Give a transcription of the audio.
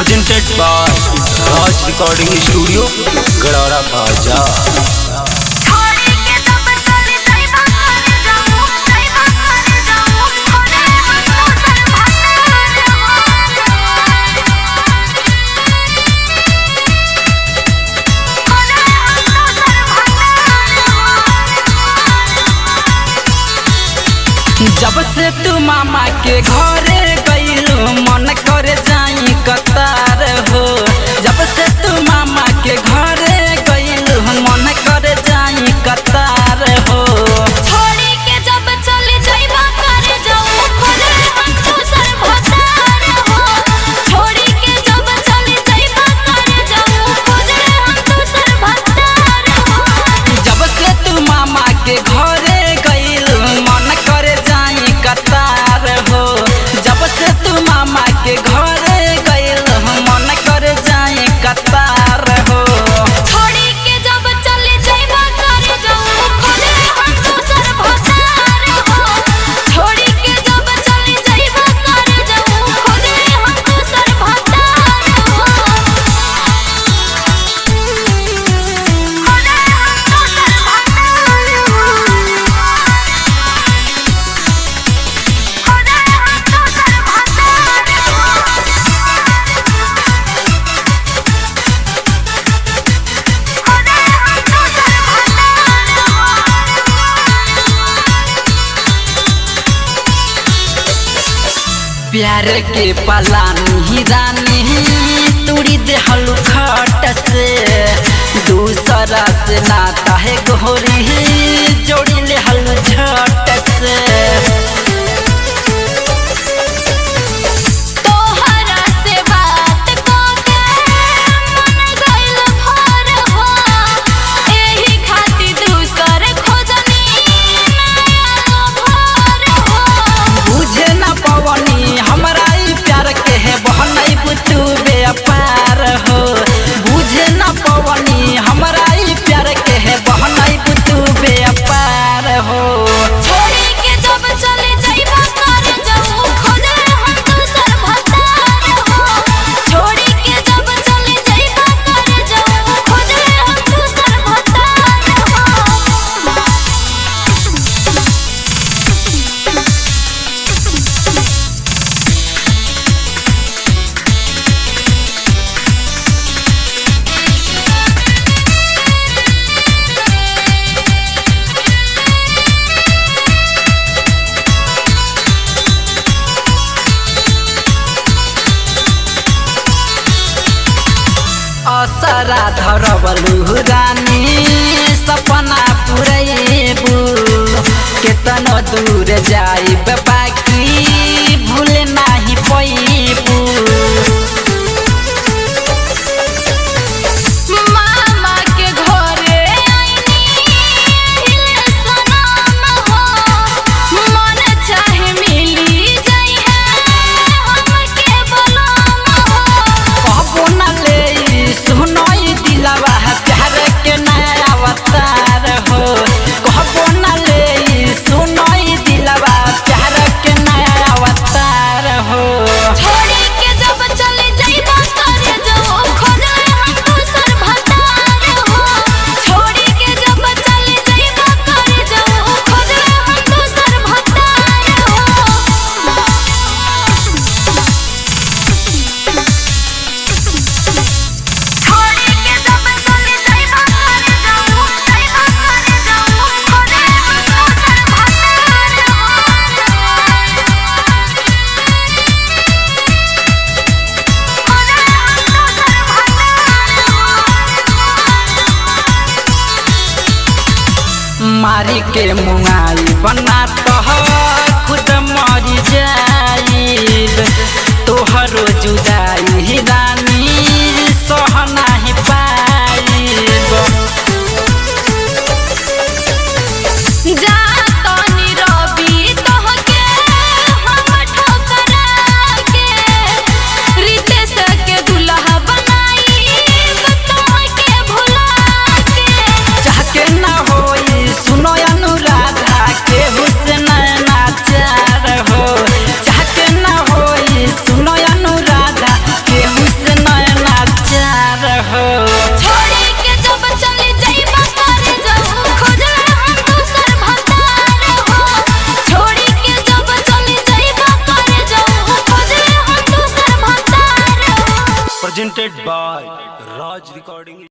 presented by Raj Recording Studio, Gadara Bazaar. जब से तू मामा के घरे गइलू मन करे जाई कतार हो। जब से तू मामा के घरे गइलू मन करे जाई कतार हो। छोड़ी के जब चली जाइबा करे जाऊ खोले हम दूसर भतार हो। छोड़ी के जब चली जाइबा करे जाऊ खोले हम दूसर भतार हो। जब से तू मामा के घरे गइलू मन करे जाई कतार हो। जब से तू मामा के घरे गइलू मन करे जाई कतार हो। छोड़ी के जब चली जाइबा करे जाऊ खोले हम दूसर भतार हो। छोड़ी के जब चली जाइबा करे जाऊ खोले हम दूसर भतार हो। खोले हम दूसर भतार हो। खोले हम दूसर भतार प्यार के पलानी रानी तुड़ी देहलू खट से। दूसरा से नाता है गोरी जोड़ी लेहलू झट से। तोहरा से बात कोके मन गइल भर हो। एही खातिर दूसर खोजनी नया भर हो। बुझे न पवनी हमरा ई प्यार के है बहनई बुतू बेपार हो। बुझे न पवनी हमरा ई प्यार के है बहनई बुतू बेपार हो। छोड़ी के जब चले जाइबा करे जाऊ खोले हम दूसर भतार हो। छोड़ी के जब चले जाइबा करे जाऊ खोले हम दूसर भतार हो। असरा धरबलु रानी सपना पुरैबू। केतनो दूर जाइब बाकी भूल नाही पैबू। मामा के घरे आईनी हिले सनम हो। मन चाहे मिली जाई है हमके बलम हो। कहबो न ले सुनई दिलवा प्यार के नया अवतार हो। कहबो न ले सुनई दिलवा प्यार के नया अवतार हो। छोड़ी के जब चले जाइबा करे जाऊ खोले हम दूसर भतार हो। छोड़ी के जब चले जाइबा करे जाऊ खोले हम दूसर भतार हो। छोड़ी के जब चले जाइबा करे जाऊ खोले हम दूसर भतार मारी के मुंगाई बना तो खुद मरी जाइब। तोहरो जुदाई रानी सह नाही पाइब। जा तनी रवि तोहके हम ठोकरा के रितेश के दुल्हा बनाई तोहके भुला के। चाहके न होई सुनो अनुराधा के हुस्न नाचार हो। चाहके न होई सुनो अनुराधा के हुस्न presented by Raj Recording